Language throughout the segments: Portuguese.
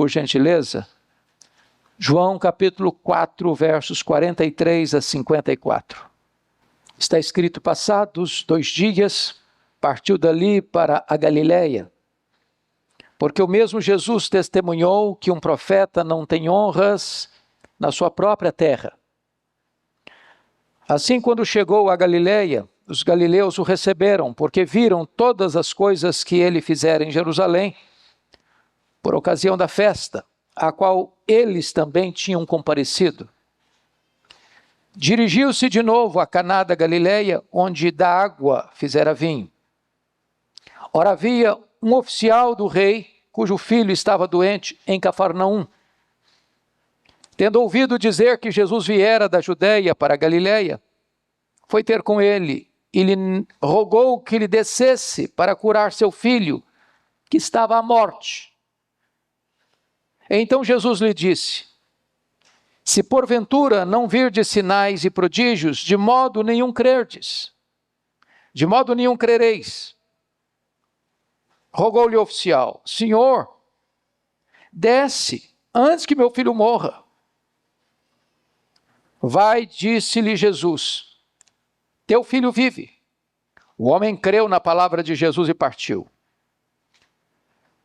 por gentileza, João capítulo 4, versos 43 a 54. Está escrito: passados 2 dias, partiu dali para a Galiléia, porque o mesmo Jesus testemunhou que um profeta não tem honras na sua própria terra. Assim, quando chegou a Galiléia, os galileus o receberam, porque viram todas as coisas que ele fizera em Jerusalém, por ocasião da festa, a qual eles também tinham comparecido. Dirigiu-se de novo a Caná da Galiléia, onde da água fizera vinho. Ora, havia um oficial do rei, cujo filho estava doente em Cafarnaum. Tendo ouvido dizer que Jesus viera da Judéia para a Galiléia, foi ter com ele e lhe rogou que lhe descesse para curar seu filho, que estava à morte. Então Jesus lhe disse: se porventura não virdes sinais e prodígios, de modo nenhum crerdes, de modo nenhum crereis. Rogou-lhe o oficial: Senhor, desce antes que meu filho morra. Vai, disse-lhe Jesus, teu filho vive. O homem creu na palavra de Jesus e partiu.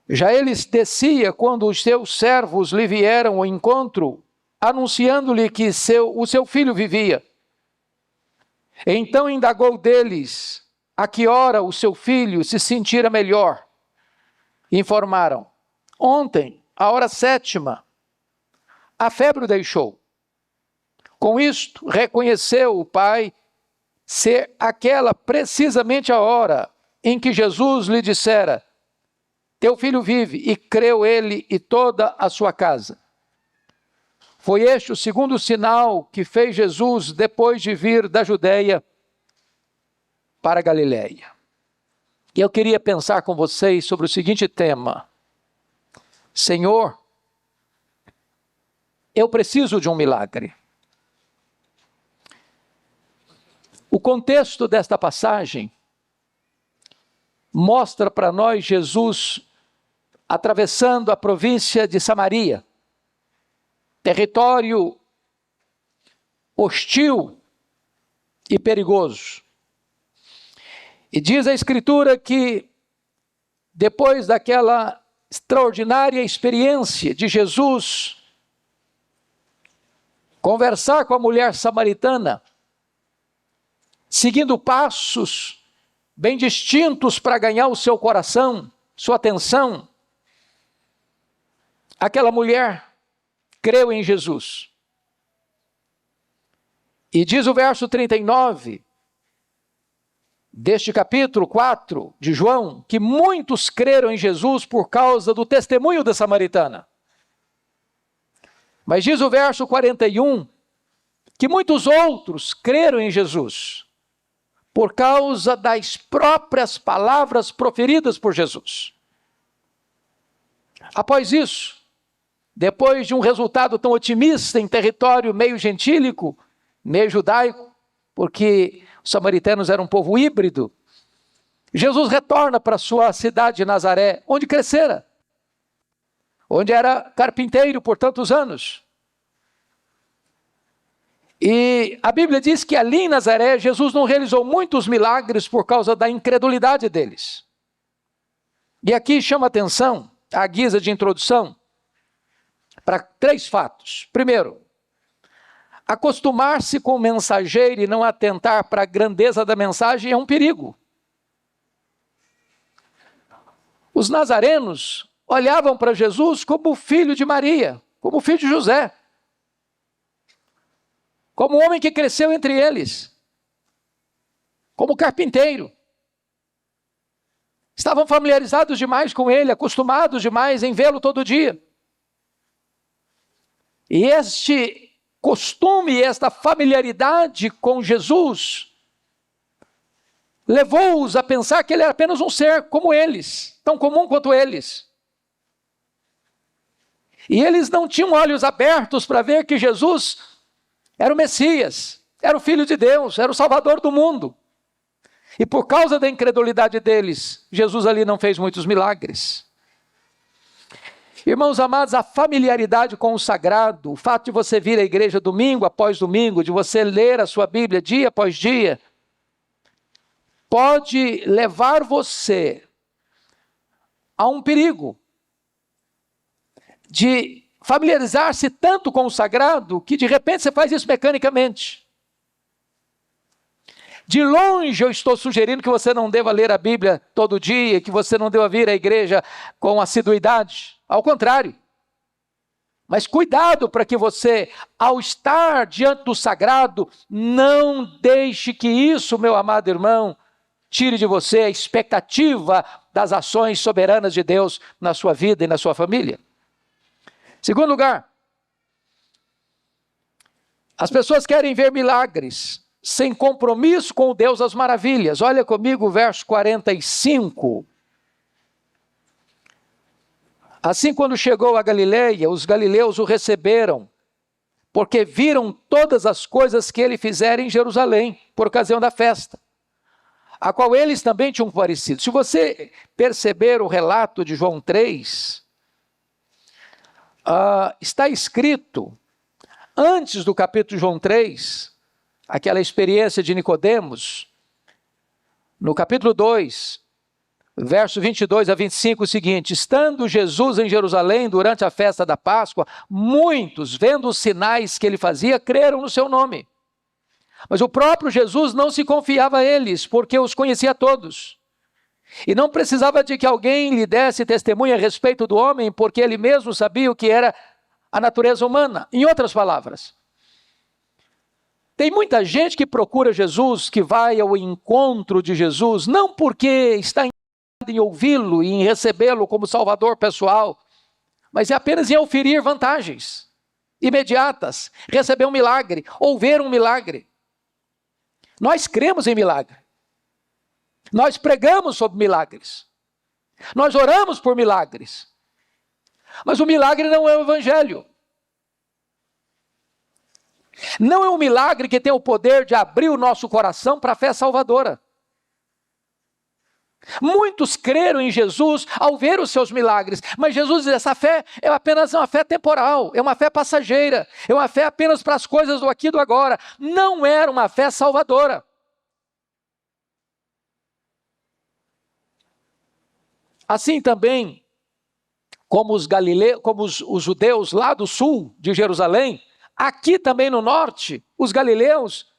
Já ele descia quando os seus servos lhe vieram ao encontro, anunciando-lhe que o seu filho vivia. Então indagou deles a que hora o seu filho se sentira melhor. Informaram: ontem, à hora 7ª, a febre o deixou. Com isto, reconheceu o pai ser aquela precisamente a hora em que Jesus lhe dissera: teu filho vive, e creu ele e toda a sua casa. Foi este o segundo sinal que fez Jesus depois de vir da Judéia para a Galiléia. E eu queria pensar com vocês sobre o seguinte tema: Senhor, eu preciso de um milagre. O contexto desta passagem mostra para nós Jesus atravessando a província de Samaria, território hostil e perigoso. E diz a Escritura que, depois daquela extraordinária experiência de Jesus conversar com a mulher samaritana, seguindo passos bem distintos para ganhar o seu coração, sua atenção, aquela mulher creu em Jesus. E diz o verso 39 deste capítulo 4 de João, que muitos creram em Jesus por causa do testemunho da samaritana. Mas diz o verso 41 que muitos outros creram em Jesus por causa das próprias palavras proferidas por Jesus. Após isso, depois de um resultado tão otimista em território meio gentílico, meio judaico, porque os samaritanos eram um povo híbrido, Jesus retorna para sua cidade de Nazaré, onde crescera, onde era carpinteiro por tantos anos. E a Bíblia diz que ali em Nazaré, Jesus não realizou muitos milagres por causa da incredulidade deles. E aqui chama atenção, à guisa de introdução, para 3 fatos. Primeiro, acostumar-se com o mensageiro e não atentar para a grandeza da mensagem é um perigo. Os nazarenos olhavam para Jesus como filho de Maria, como filho de José, como homem que cresceu entre eles, como carpinteiro. Estavam familiarizados demais com ele, acostumados demais em vê-lo todo dia. E este costume, esta familiaridade com Jesus, levou-os a pensar que ele era apenas um ser como eles, tão comum quanto eles. E eles não tinham olhos abertos para ver que Jesus era o Messias, era o Filho de Deus, era o Salvador do mundo. E por causa da incredulidade deles, Jesus ali não fez muitos milagres. Irmãos amados, a familiaridade com o sagrado, o fato de você vir à igreja domingo após domingo, de você ler a sua Bíblia dia após dia, pode levar você a um perigo de familiarizar-se tanto com o sagrado que de repente você faz isso mecanicamente. De longe eu estou sugerindo que você não deva ler a Bíblia todo dia, que você não deva vir à igreja com assiduidade. Ao contrário. Mas cuidado para que você, ao estar diante do sagrado, não deixe que isso, meu amado irmão, tire de você a expectativa das ações soberanas de Deus na sua vida e na sua família. Segundo lugar, as pessoas querem ver milagres sem compromisso com o Deus das maravilhas. Olha comigo o verso 45. Assim, quando chegou a Galileia, os galileus o receberam, porque viram todas as coisas que ele fizera em Jerusalém, por ocasião da festa, a qual eles também tinham comparecido. Se você perceber o relato de João 3, está escrito, antes do capítulo de João 3, aquela experiência de Nicodemos, no capítulo 2, verso 22 a 25, o seguinte: estando Jesus em Jerusalém durante a festa da Páscoa, muitos, vendo os sinais que ele fazia, creram no seu nome. Mas o próprio Jesus não se confiava a eles, porque os conhecia todos. E não precisava de que alguém lhe desse testemunho a respeito do homem, porque ele mesmo sabia o que era a natureza humana. Em outras palavras, tem muita gente que procura Jesus, que vai ao encontro de Jesus, não porque está interessado em ouvi-lo e em recebê-lo como salvador pessoal, mas é apenas em oferir vantagens imediatas, receber um milagre, ou ver um milagre. Nós cremos em milagre. Nós pregamos sobre milagres. Nós oramos por milagres. Mas o milagre não é o evangelho. Não é um milagre que tem o poder de abrir o nosso coração para a fé salvadora. Muitos creram em Jesus ao ver os seus milagres, mas Jesus diz: essa fé é apenas uma fé temporal, é uma fé passageira, é uma fé apenas para as coisas do aqui e do agora. Não era uma fé salvadora. Assim também, como os judeus lá do sul de Jerusalém, aqui também no norte, os galileus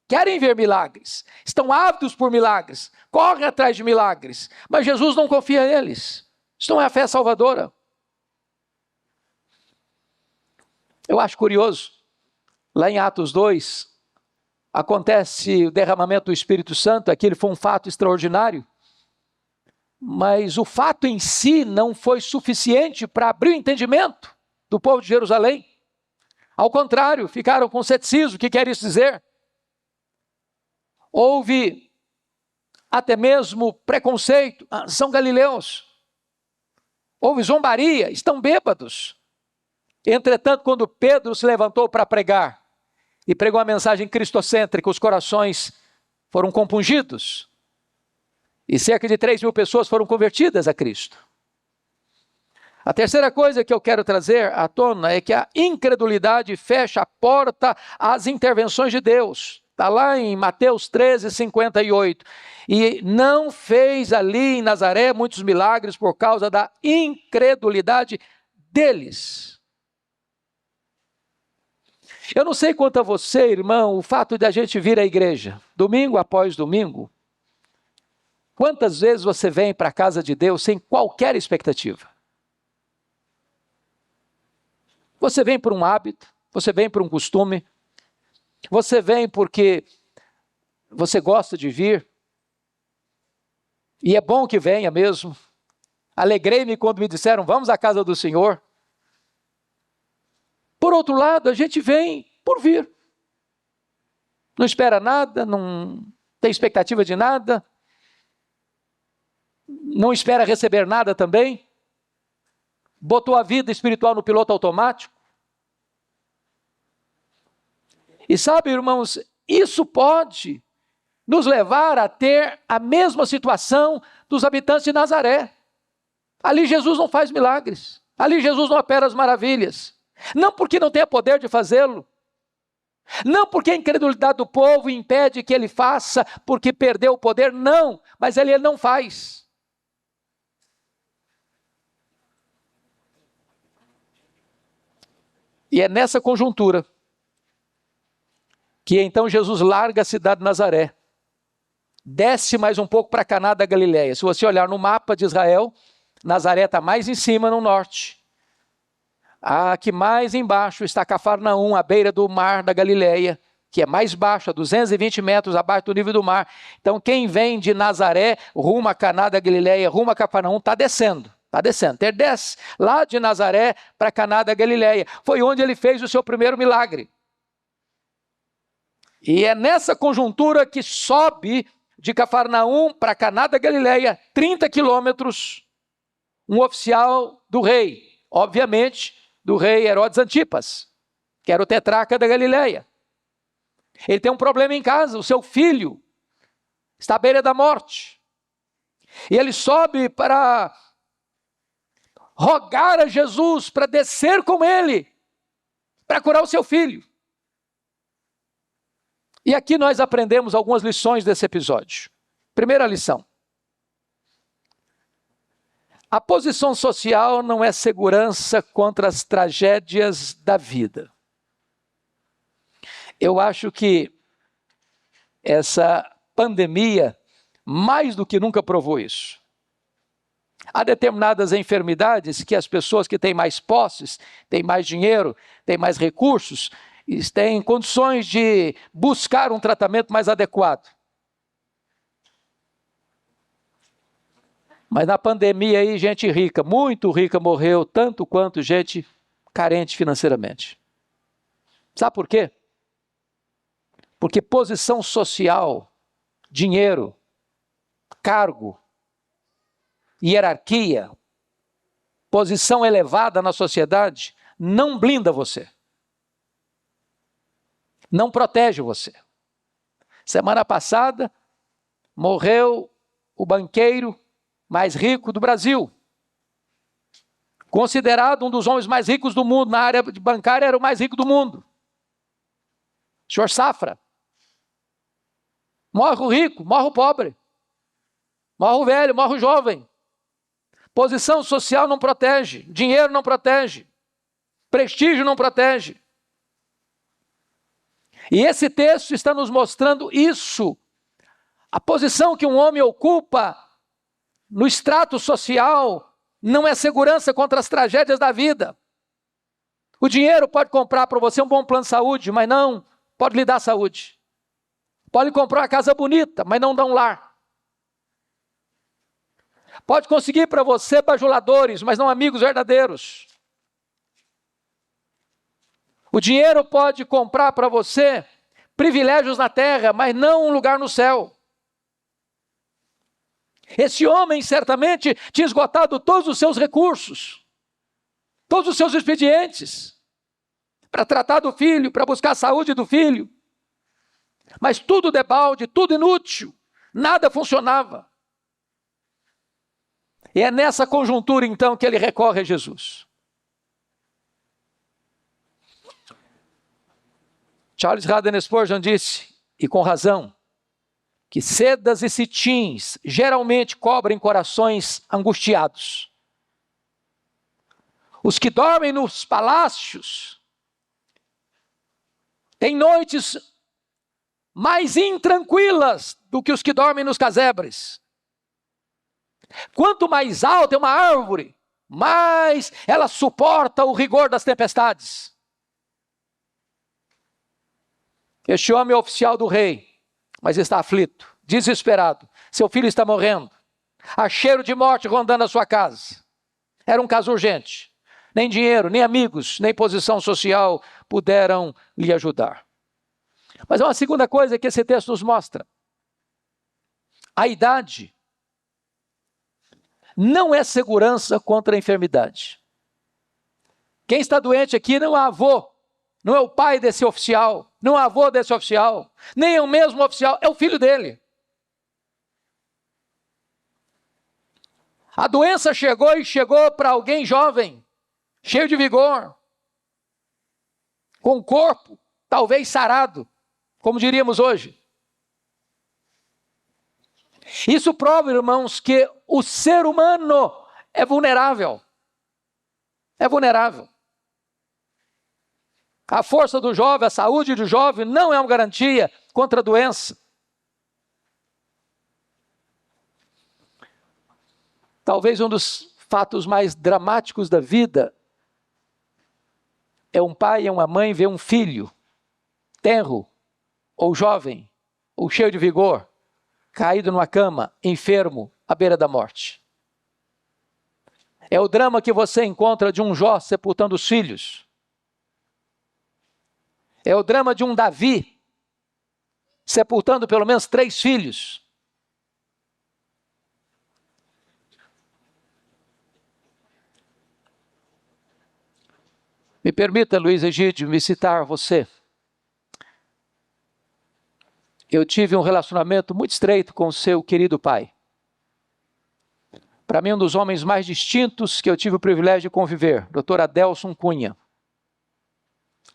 querem ver milagres, estão ávidos por milagres, correm atrás de milagres, mas Jesus não confia neles. Isso não é a fé salvadora. Eu acho curioso, lá em Atos 2, acontece o derramamento do Espírito Santo, aquele foi um fato extraordinário, mas o fato em si não foi suficiente para abrir o entendimento do povo de Jerusalém. Ao contrário, ficaram com ceticismo. O que quer isso dizer? Houve até mesmo preconceito. São galileus. Houve zombaria, estão bêbados. Entretanto, quando Pedro se levantou para pregar e pregou uma mensagem cristocêntrica, os corações foram compungidos. E cerca de 3.000 pessoas foram convertidas a Cristo. A terceira coisa que eu quero trazer à tona é que a incredulidade fecha a porta às intervenções de Deus. Está lá em Mateus 13, 58. E não fez ali em Nazaré muitos milagres por causa da incredulidade deles. Eu não sei quanto a você, irmão, o fato de a gente vir à igreja, domingo após domingo, quantas vezes você vem para a casa de Deus sem qualquer expectativa? Você vem por um hábito, você vem por um costume, você vem porque você gosta de vir, e é bom que venha mesmo. Alegrei-me quando me disseram: vamos à casa do Senhor. Por outro lado, a gente vem por vir. Não espera nada, não tem expectativa de nada, não espera receber nada também. Botou a vida espiritual no piloto automático. E sabe, irmãos, isso pode nos levar a ter a mesma situação dos habitantes de Nazaré. Ali Jesus não faz milagres. Ali Jesus não opera as maravilhas. Não porque não tenha poder de fazê-lo. Não porque a incredulidade do povo impede que ele faça, porque perdeu o poder. Não, mas ele não faz. E é nessa conjuntura que então Jesus larga a cidade de Nazaré, desce mais um pouco para Caná da Galileia. Se você olhar no mapa de Israel, Nazaré está mais em cima, no norte. Aqui mais embaixo está Cafarnaum, à beira do mar da Galileia, que é mais baixo, a 220 metros abaixo do nível do mar. Então quem vem de Nazaré, rumo a Caná da Galileia, rumo a Cafarnaum, está descendo. Está descendo. Ele desce lá de Nazaré para Caná da Galileia. Foi onde ele fez o seu primeiro milagre. E é nessa conjuntura que sobe de Cafarnaum para Caná da Galileia, 30 quilômetros, um oficial do rei, obviamente, do rei Herodes Antipas, que era o tetrarca da Galileia. Ele tem um problema em casa, o seu filho está à beira da morte. E ele sobe para rogar a Jesus para descer com ele, para curar o seu filho. E aqui nós aprendemos algumas lições desse episódio. Primeira lição. A posição social não é segurança contra as tragédias da vida. Eu acho que essa pandemia, mais do que nunca, provou isso. Há determinadas enfermidades que as pessoas que têm mais posses, têm mais dinheiro, têm mais recursos, têm condições de buscar um tratamento mais adequado. Mas na pandemia aí, gente rica, muito rica, morreu tanto quanto gente carente financeiramente. Sabe por quê? Porque posição social, dinheiro, cargo, hierarquia, posição elevada na sociedade, não blinda você. Não protege você. Semana passada, morreu o banqueiro mais rico do Brasil. Considerado um dos homens mais ricos do mundo, na área bancária era o mais rico do mundo. O senhor Safra. Morre o rico, morre o pobre. Morre o velho, morre o jovem. Posição social não protege, dinheiro não protege, prestígio não protege. E esse texto está nos mostrando isso. A posição que um homem ocupa no extrato social não é segurança contra as tragédias da vida. O dinheiro pode comprar para você um bom plano de saúde, mas não pode lhe dar saúde. Pode comprar uma casa bonita, mas não dá um lar. Pode conseguir para você bajuladores, mas não amigos verdadeiros. O dinheiro pode comprar para você privilégios na terra, mas não um lugar no céu. Esse homem certamente tinha esgotado todos os seus recursos, todos os seus expedientes, para tratar do filho, para buscar a saúde do filho. Mas tudo debalde, tudo inútil, nada funcionava. E é nessa conjuntura então que ele recorre a Jesus. Charles Haddon Spurgeon disse, e com razão, que sedas e cetins geralmente cobrem corações angustiados. Os que dormem nos palácios têm noites mais intranquilas do que os que dormem nos casebres. Quanto mais alta é uma árvore, mais ela suporta o rigor das tempestades. Este homem é oficial do rei, mas está aflito, desesperado. Seu filho está morrendo. Há cheiro de morte rondando a sua casa. Era um caso urgente. Nem dinheiro, nem amigos, nem posição social puderam lhe ajudar. Mas é uma segunda coisa que esse texto nos mostra. A idade não é segurança contra a enfermidade. Quem está doente aqui não é avô, não é o pai desse oficial, não é o avô desse oficial, nem é o mesmo oficial, é o filho dele. A doença chegou para alguém jovem, cheio de vigor, com o corpo talvez sarado, como diríamos hoje. Isso prova, irmãos, que o ser humano é vulnerável. É vulnerável. A força do jovem, a saúde do jovem não é uma garantia contra a doença. Talvez um dos fatos mais dramáticos da vida é um pai e uma mãe ver um filho tenro, ou jovem, ou cheio de vigor, caído numa cama, enfermo, à beira da morte. É o drama que você encontra de um Jó sepultando os filhos. É o drama de um Davi sepultando pelo menos 3 filhos. Me permita, Luiz Egídio, me citar você. Eu tive um relacionamento muito estreito com o seu querido pai. Para mim, um dos homens mais distintos que eu tive o privilégio de conviver, Dr. Adelson Cunha.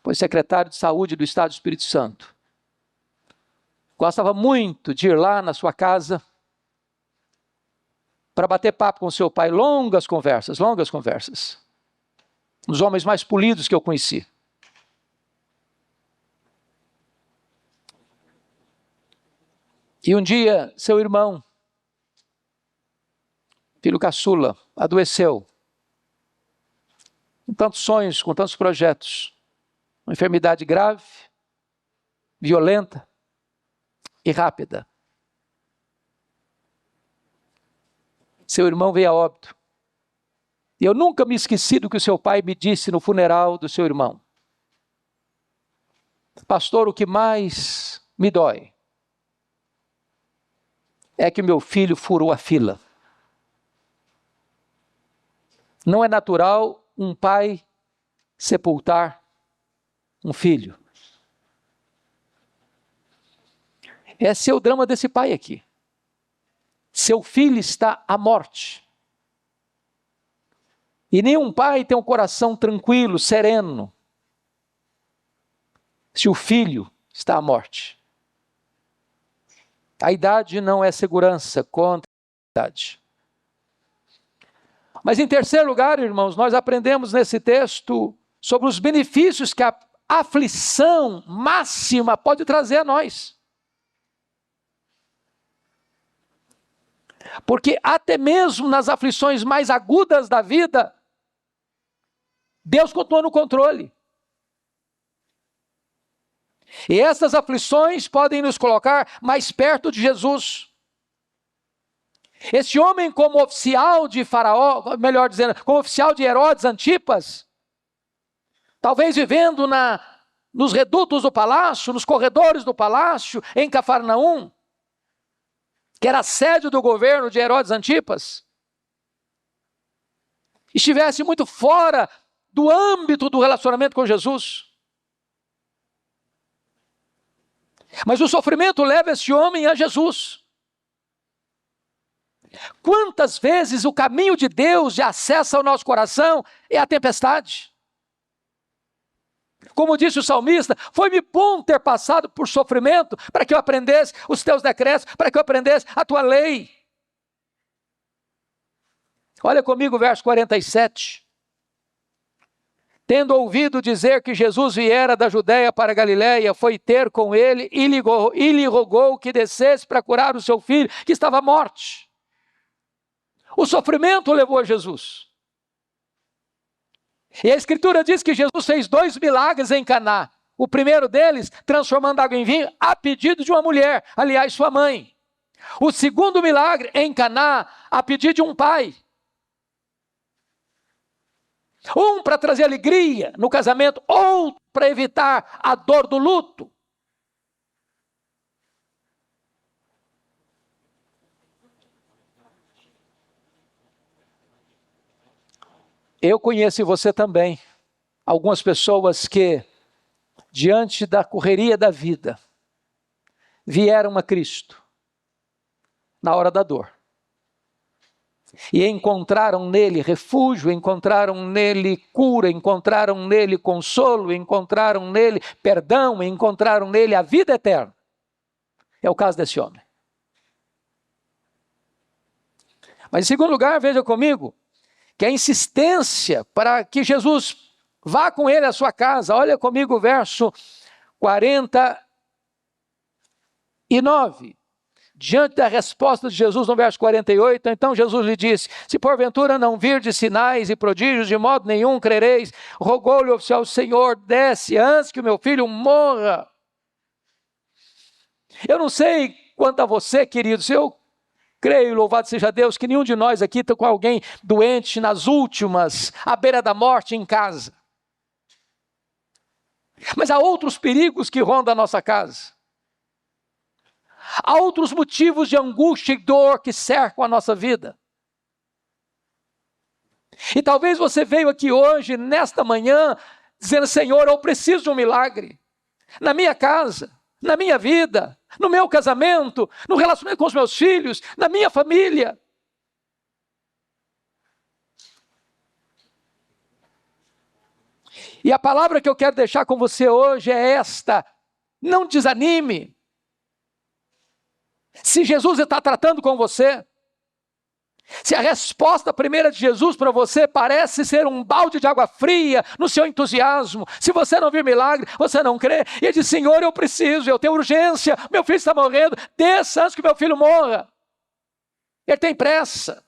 Foi secretário de saúde do Estado do Espírito Santo. Gostava muito de ir lá na sua casa para bater papo com seu pai, longas conversas. Um dos homens mais polidos que eu conheci. E um dia, seu irmão, filho caçula, adoeceu. Com tantos sonhos, com tantos projetos. Uma enfermidade grave, violenta e rápida. Seu irmão veio a óbito. E eu nunca me esqueci do que o seu pai me disse no funeral do seu irmão. Pastor, o que mais me dói é que meu filho furou a fila. Não é natural um pai sepultar um filho. Esse é o drama desse pai aqui. Seu filho está à morte. E nenhum pai tem um coração tranquilo, sereno, se o filho está à morte. A idade não é segurança contra a idade. Mas em terceiro lugar, irmãos, nós aprendemos nesse texto sobre os benefícios que a aflição máxima pode trazer a nós. Porque até mesmo nas aflições mais agudas da vida, Deus continua no controle. E essas aflições podem nos colocar mais perto de Jesus. Este homem, como oficial de Faraó, melhor dizendo, como oficial de Herodes Antipas, talvez vivendo nos redutos do palácio, nos corredores do palácio, em Cafarnaum, que era a sede do governo de Herodes Antipas, estivesse muito fora do âmbito do relacionamento com Jesus. Mas o sofrimento leva esse homem a Jesus. Quantas vezes o caminho de Deus de acesso ao nosso coração é a tempestade? Como disse o salmista, foi-me bom ter passado por sofrimento para que eu aprendesse os teus decretos, para que eu aprendesse a tua lei. Olha comigo o verso 47. Tendo ouvido dizer que Jesus viera da Judéia para a Galiléia, foi ter com ele e lhe rogou que descesse para curar o seu filho, que estava à morte. O sofrimento levou a Jesus. E a Escritura diz que Jesus fez 2 milagres em Caná. O primeiro deles, transformando água em vinho, a pedido de uma mulher, aliás, sua mãe. O segundo milagre em Caná, a pedido de um pai. Um para trazer alegria no casamento, outro para evitar a dor do luto. Eu conheço, e você também, algumas pessoas que, diante da correria da vida, vieram a Cristo na hora da dor. E encontraram nele refúgio, encontraram nele cura, encontraram nele consolo, encontraram nele perdão, encontraram nele a vida eterna. É o caso desse homem. Mas em segundo lugar, veja comigo, que a insistência para que Jesus vá com ele à sua casa. Olha comigo o verso 49. Diante da resposta de Jesus no verso 48, então Jesus lhe disse: se porventura não virdes sinais e prodígios, de modo nenhum crereis. Rogou-lhe o oficial: Senhor, desce antes que o meu filho morra. Eu não sei quanto a você, queridos, eu creio, louvado seja Deus, que nenhum de nós aqui está com alguém doente nas últimas, à beira da morte em casa. Mas há outros perigos que rondam a nossa casa. Há outros motivos de angústia e dor que cercam a nossa vida. E talvez você veio aqui hoje, nesta manhã, dizendo: Senhor, eu preciso de um milagre. Na minha casa, na minha vida, no meu casamento, no relacionamento com os meus filhos, na minha família. E a palavra que eu quero deixar com você hoje é esta: não desanime. Se Jesus está tratando com você, se a resposta primeira de Jesus para você parece ser um balde de água fria no seu entusiasmo, se você não vir milagre, você não crê, e ele diz: Senhor, eu preciso, eu tenho urgência, meu filho está morrendo, desça antes que meu filho morra. Ele tem pressa.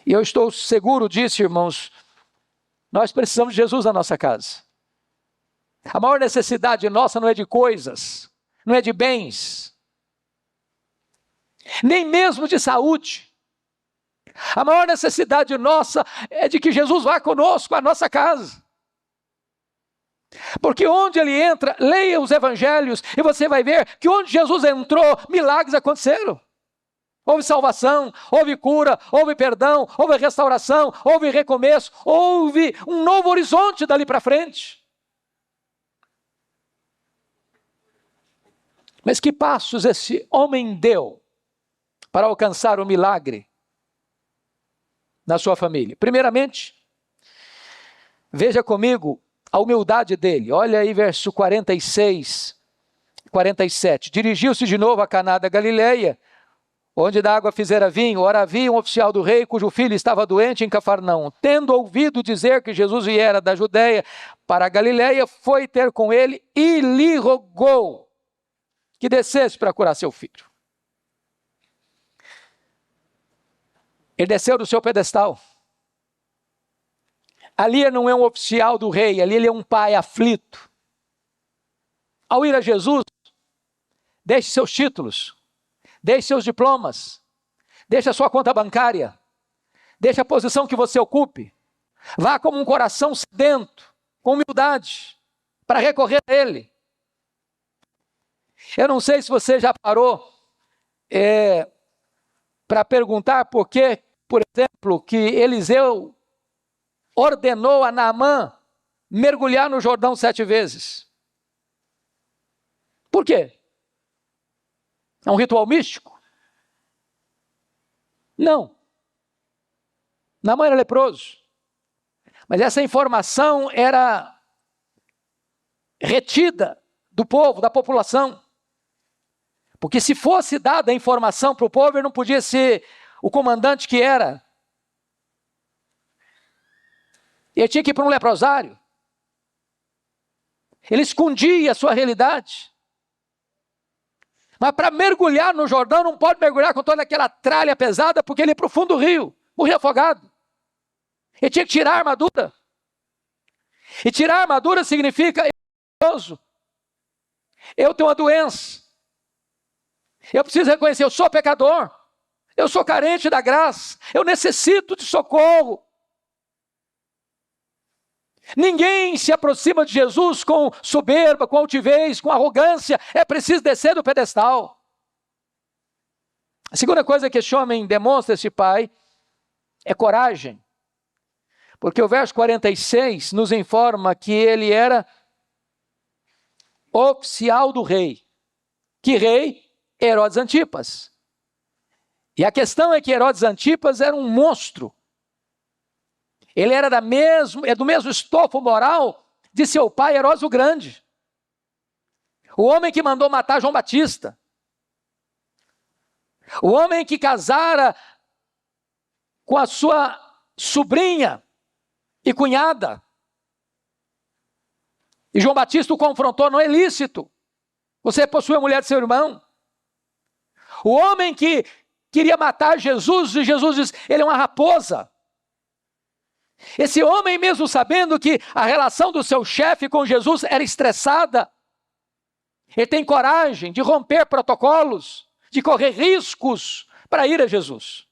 E eu estou seguro disso, irmãos, nós precisamos de Jesus na nossa casa. A maior necessidade nossa não é de coisas, não é de bens, nem mesmo de saúde. A maior necessidade nossa é de que Jesus vá conosco à nossa casa. Porque onde ele entra, leia os evangelhos e você vai ver que onde Jesus entrou, milagres aconteceram. Houve salvação, houve cura, houve perdão, houve restauração, houve recomeço, houve um novo horizonte dali para frente. Mas que passos esse homem deu para alcançar o milagre na sua família? Primeiramente, veja comigo a humildade dele. Olha aí verso 46, 47. Dirigiu-se de novo a Caná da Galileia, onde da água fizera vinho. Ora, havia um oficial do rei, cujo filho estava doente em Cafarnaum. Tendo ouvido dizer que Jesus viera da Judeia para a Galileia, foi ter com ele e lhe rogou que descesse para curar seu filho. Ele desceu do seu pedestal. Ali ele não é um oficial do rei, ali ele é um pai aflito. Ao ir a Jesus, deixe seus títulos, deixe seus diplomas, deixe a sua conta bancária, deixe a posição que você ocupe. Vá como um coração sedento, com humildade, para recorrer a ele. Eu não sei se você já parou para perguntar por que, por exemplo, que Eliseu ordenou a Naamã mergulhar no Jordão 7 vezes. Por quê? É um ritual místico? Não. Naamã era leproso. Mas essa informação era retida do povo, da população. Porque se fosse dada a informação para o povo, ele não podia ser o comandante que era. Ele tinha que ir para um leprosário. Ele escondia a sua realidade. Mas para mergulhar no Jordão, não pode mergulhar com toda aquela tralha pesada, porque ele ia para o fundo do rio, morria afogado. Ele tinha que tirar a armadura. E tirar a armadura significa: eu tenho uma doença. Eu preciso reconhecer: eu sou pecador. Eu sou carente da graça. Eu necessito de socorro. Ninguém se aproxima de Jesus com soberba, com altivez, com arrogância. É preciso descer do pedestal. A segunda coisa que esse homem demonstra, esse pai, é coragem. Porque o verso 46 nos informa que ele era oficial do rei. Que rei? Herodes Antipas. E a questão é que Herodes Antipas era um monstro. Ele era do mesmo estofo moral de seu pai Herodes o Grande. O homem que mandou matar João Batista. O homem que casara com a sua sobrinha e cunhada. E João Batista o confrontou, não é lícito. Você possui a mulher de seu irmão. O homem que queria matar Jesus, e Jesus diz, ele é uma raposa. Esse homem, mesmo sabendo que a relação do seu chefe com Jesus era estressada, ele tem coragem de romper protocolos, de correr riscos para ir a Jesus.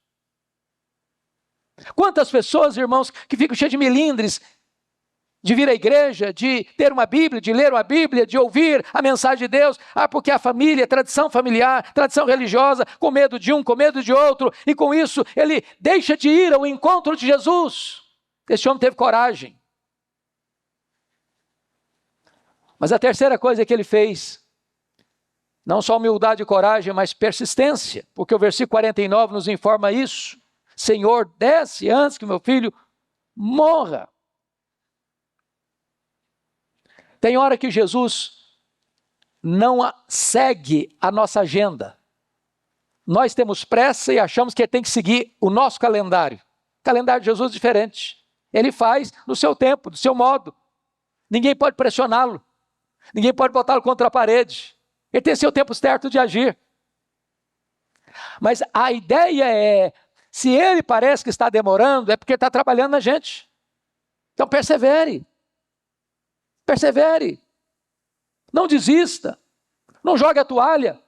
Quantas pessoas, irmãos, que ficam cheias de melindres, de vir à igreja, de ter uma Bíblia, de ler uma Bíblia, de ouvir a mensagem de Deus, porque a família, tradição familiar, tradição religiosa, com medo de um, com medo de outro, e com isso ele deixa de ir ao encontro de Jesus. Esse homem teve coragem. Mas a terceira coisa que ele fez, não só humildade e coragem, mas persistência, porque o versículo 49 nos informa isso. Senhor, desce antes que meu filho morra. Tem hora que Jesus não segue a nossa agenda. Nós temos pressa e achamos que ele tem que seguir o nosso calendário. O calendário de Jesus é diferente. Ele faz no seu tempo, do seu modo. Ninguém pode pressioná-lo. Ninguém pode botá-lo contra a parede. Ele tem seu tempo certo de agir. Mas a ideia é, se ele parece que está demorando, é porque ele está trabalhando na gente. Então persevere. Persevere. Não desista. Não jogue a toalha.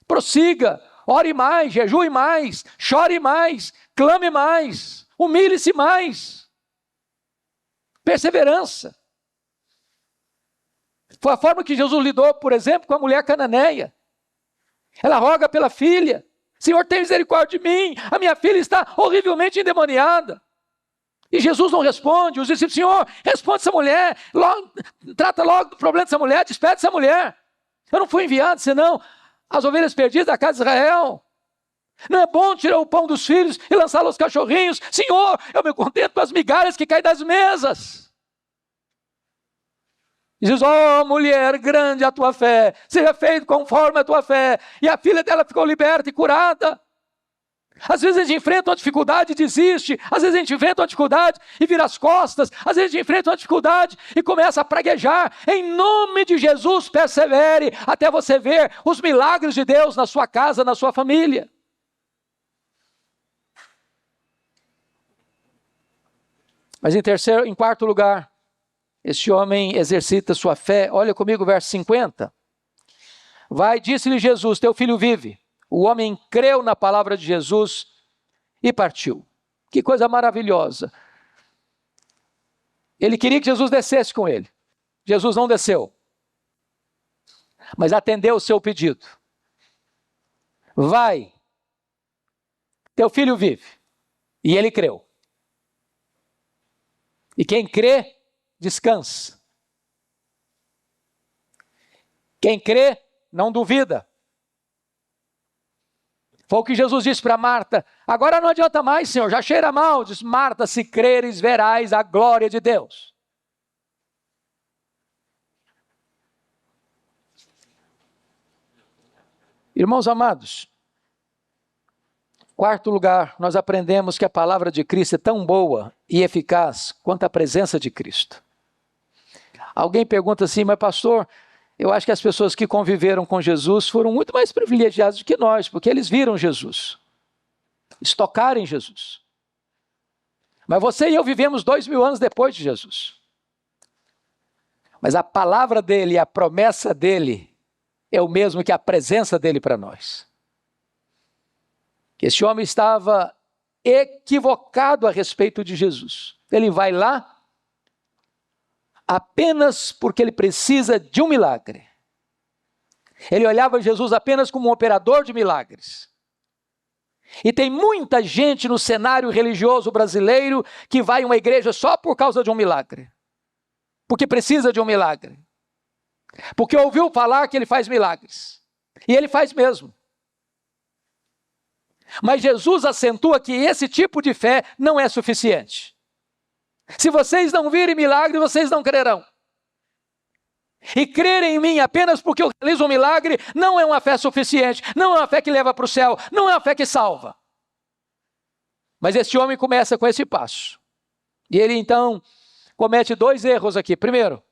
Prossiga. Ore mais, jejue mais, chore mais, clame mais, humilhe-se mais. Perseverança. Foi a forma que Jesus lidou, por exemplo, com a mulher cananeia. Ela roga pela filha. Senhor, tem misericórdia de mim. A minha filha está horrivelmente endemoniada. E Jesus não responde. Os discípulos, Senhor, responde essa mulher. Trata logo do problema dessa mulher. Despede essa mulher. Eu não fui enviado, senão as ovelhas perdidas da casa de Israel. Não é bom tirar o pão dos filhos e lançá-lo aos cachorrinhos? Senhor, eu me contento com as migalhas que caem das mesas. E diz, mulher, grande a tua fé, seja feito conforme a tua fé. E a filha dela ficou liberta e curada. Às vezes a gente enfrenta uma dificuldade e desiste. Às vezes a gente enfrenta uma dificuldade e vira as costas. Às vezes a gente enfrenta uma dificuldade e começa a praguejar. Em nome de Jesus, persevere até você ver os milagres de Deus na sua casa, na sua família. Mas em quarto lugar, este homem exercita sua fé. Olha comigo o verso 50. Vai, disse-lhe Jesus, teu filho vive. O homem creu na palavra de Jesus e partiu. Que coisa maravilhosa. Ele queria que Jesus descesse com ele. Jesus não desceu, mas atendeu o seu pedido. Vai, teu filho vive. E ele creu. E quem crê, descansa. Quem crê, não duvida. Foi o que Jesus disse para Marta. Agora não adianta mais, Senhor, já cheira mal. Diz, Marta, se creres, verás a glória de Deus. Irmãos amados, quarto lugar, nós aprendemos que a palavra de Cristo é tão boa e eficaz quanto a presença de Cristo. Alguém pergunta assim, mas pastor, eu acho que as pessoas que conviveram com Jesus foram muito mais privilegiadas do que nós, porque eles viram Jesus, eles tocaram em Jesus. Mas você e eu vivemos 2000 anos depois de Jesus. Mas a palavra dele, a promessa dele, é o mesmo que a presença dele para nós. Esse homem estava equivocado a respeito de Jesus. Ele vai lá apenas porque ele precisa de um milagre. Ele olhava Jesus apenas como um operador de milagres. E tem muita gente no cenário religioso brasileiro que vai a uma igreja só por causa de um milagre. Porque precisa de um milagre. Porque ouviu falar que ele faz milagres. E ele faz mesmo. Mas Jesus acentua que esse tipo de fé não é suficiente. Se vocês não virem milagre, vocês não crerão. E crerem em mim apenas porque eu realizo um milagre não é uma fé suficiente, não é uma fé que leva para o céu, não é uma fé que salva. Mas este homem começa com esse passo. E ele então comete 2 erros aqui. Primeiro,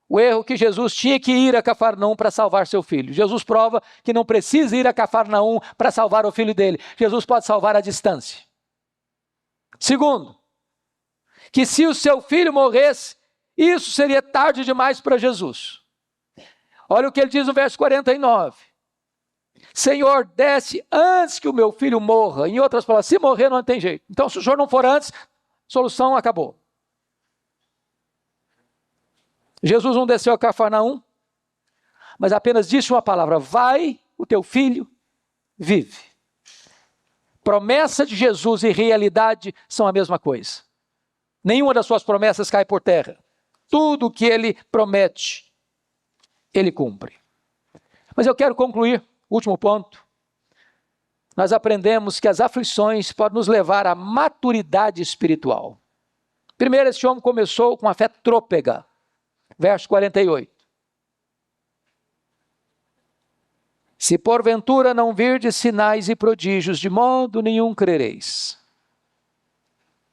o erro que Jesus tinha que ir a Cafarnaum para salvar seu filho. Jesus prova que não precisa ir a Cafarnaum para salvar o filho dele. Jesus pode salvar à distância. Segundo, que se o seu filho morresse, isso seria tarde demais para Jesus. Olha o que ele diz no verso 49. Senhor, desce antes que o meu filho morra. Em outras palavras, se morrer não tem jeito. Então, se o senhor não for antes, solução acabou. Jesus não desceu a Cafarnaum, mas apenas disse uma palavra: vai, o teu filho vive. Promessa de Jesus e realidade são a mesma coisa. Nenhuma das suas promessas cai por terra. Tudo o que ele promete, ele cumpre. Mas eu quero concluir, último ponto. Nós aprendemos que as aflições podem nos levar à maturidade espiritual. Primeiro, esse homem começou com a fé trôpega. Verso 48. Se porventura não virdes sinais e prodígios, de modo nenhum crereis.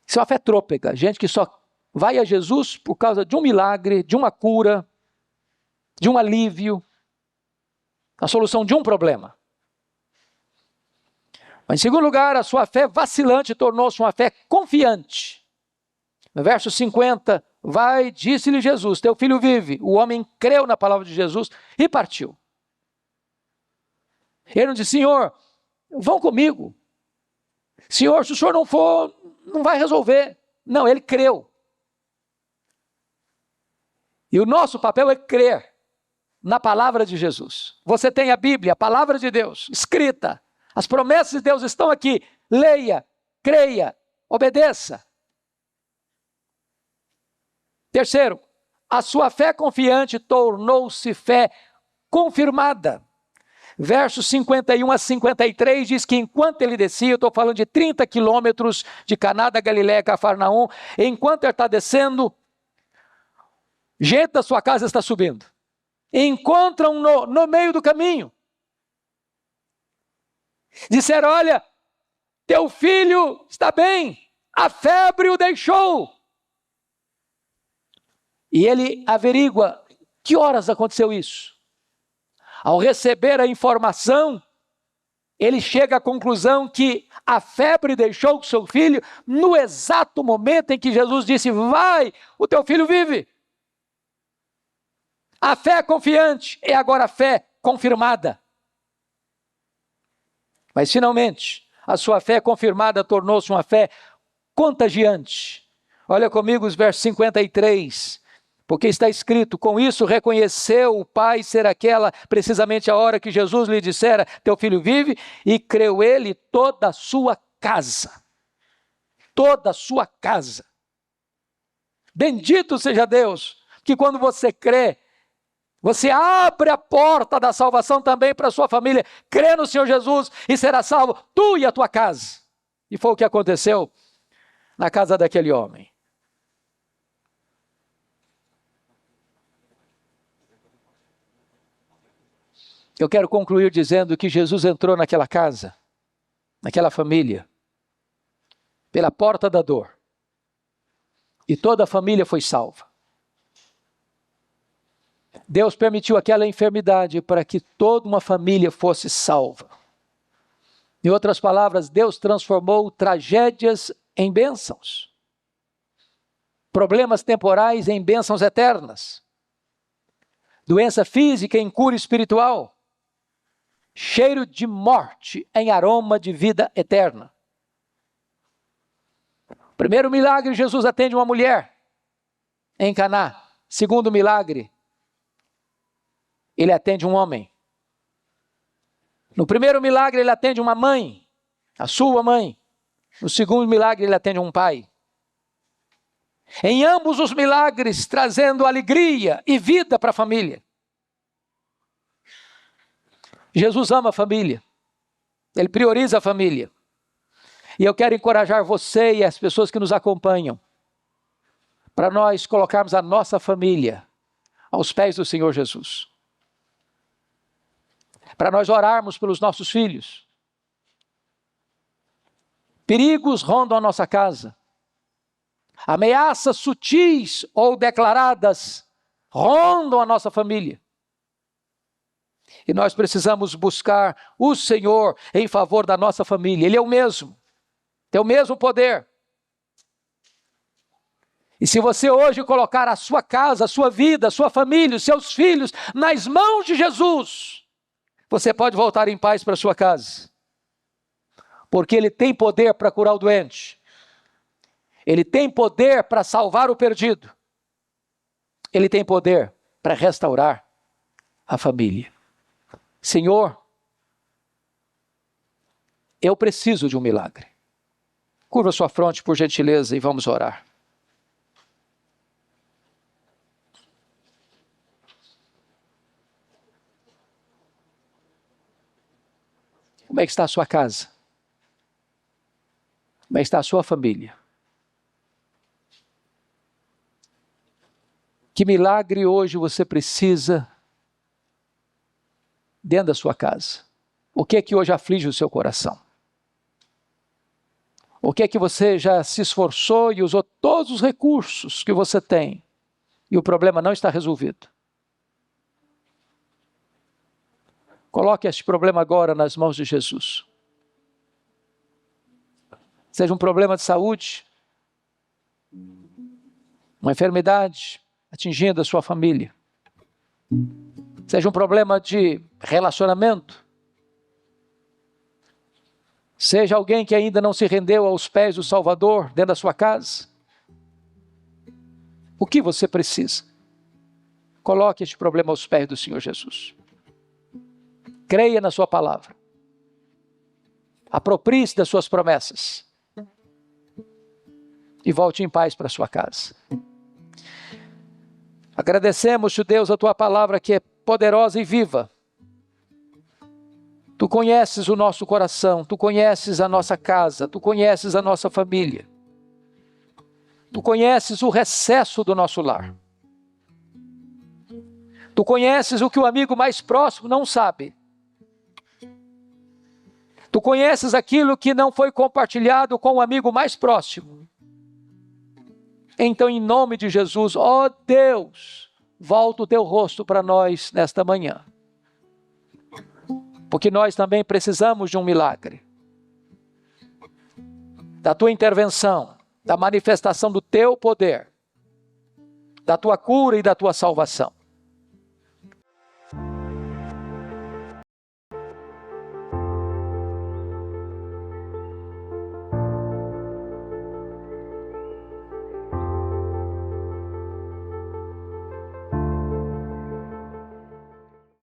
Isso é uma fé trôpega, gente que só vai a Jesus por causa de um milagre, de uma cura, de um alívio, a solução de um problema. Mas em segundo lugar, a sua fé vacilante tornou-se uma fé confiante. No verso 50, vai, disse-lhe Jesus, teu filho vive. O homem creu na palavra de Jesus e partiu. Ele não disse, Senhor, vão comigo. Senhor, se o senhor não for, não vai resolver. Não, ele creu. E o nosso papel é crer na palavra de Jesus. Você tem a Bíblia, a palavra de Deus, escrita. As promessas de Deus estão aqui. Leia, creia, obedeça. Terceiro, a sua fé confiante tornou-se fé confirmada. Versos 51 a 53 diz que enquanto ele descia, eu estou falando de 30 quilômetros de Caná da Galileia a Cafarnaum, enquanto ele está descendo, gente da sua casa está subindo. Encontram no meio do caminho. Disseram, olha, teu filho está bem, a febre o deixou. E ele averigua, que horas aconteceu isso? Ao receber a informação, ele chega à conclusão que a febre deixou o seu filho no exato momento em que Jesus disse, vai, o teu filho vive. A fé confiante é agora a fé confirmada. Mas finalmente, a sua fé confirmada tornou-se uma fé contagiante. Olha comigo os versos 53. Porque está escrito, com isso reconheceu o pai ser aquela, precisamente a hora que Jesus lhe dissera, teu filho vive, e creu ele toda a sua casa. Toda a sua casa. Bendito seja Deus, que quando você crê, você abre a porta da salvação também para a sua família. Crê no Senhor Jesus e será salvo tu e a tua casa. E foi o que aconteceu na casa daquele homem. Eu quero concluir dizendo que Jesus entrou naquela casa, naquela família, pela porta da dor. E toda a família foi salva. Deus permitiu aquela enfermidade para que toda uma família fosse salva. Em outras palavras, Deus transformou tragédias em bênçãos. Problemas temporais em bênçãos eternas. Doença física em cura espiritual. Cheiro de morte em aroma de vida eterna. Primeiro milagre, Jesus atende uma mulher em Caná. Segundo milagre, ele atende um homem. No primeiro milagre, ele atende uma mãe, a sua mãe. No segundo milagre, ele atende um pai. Em ambos os milagres, trazendo alegria e vida para a família. Jesus ama a família. Ele prioriza a família. E eu quero encorajar você e as pessoas que nos acompanham para nós colocarmos a nossa família aos pés do Senhor Jesus. Para nós orarmos pelos nossos filhos. Perigos rondam a nossa casa. Ameaças sutis ou declaradas rondam a nossa família. E nós precisamos buscar o Senhor em favor da nossa família. Ele é o mesmo. Tem o mesmo poder. E se você hoje colocar a sua casa, a sua vida, a sua família, os seus filhos nas mãos de Jesus, você pode voltar em paz para sua casa. Porque Ele tem poder para curar o doente. Ele tem poder para salvar o perdido. Ele tem poder para restaurar a família. Senhor, eu preciso de um milagre. Curva sua fronte, por gentileza, e vamos orar. Como é que está a sua casa? Como é que está a sua família? Que milagre hoje você precisa dentro da sua casa? O que é que hoje aflige o seu coração? O que é que você já se esforçou e usou todos os recursos que você tem e o problema não está resolvido? Coloque este problema agora nas mãos de Jesus. Seja um problema de saúde, uma enfermidade atingindo a sua família, seja um problema de relacionamento, seja alguém que ainda não se rendeu aos pés do Salvador dentro da sua casa. O que você precisa? Coloque este problema aos pés do Senhor Jesus. Creia na sua palavra. Aproprie-se das suas promessas. E volte em paz para a sua casa. Agradecemos-te, Deus, a tua palavra que é poderosa e viva. Tu conheces o nosso coração, tu conheces a nossa casa, tu conheces a nossa família. Tu conheces o recesso do nosso lar. Tu conheces o que o amigo mais próximo não sabe. Tu conheces aquilo que não foi compartilhado com o amigo mais próximo. Então, em nome de Jesus, ó Deus, volta o teu rosto para nós nesta manhã. Porque nós também precisamos de um milagre. Da tua intervenção, da manifestação do teu poder, da tua cura e da tua salvação.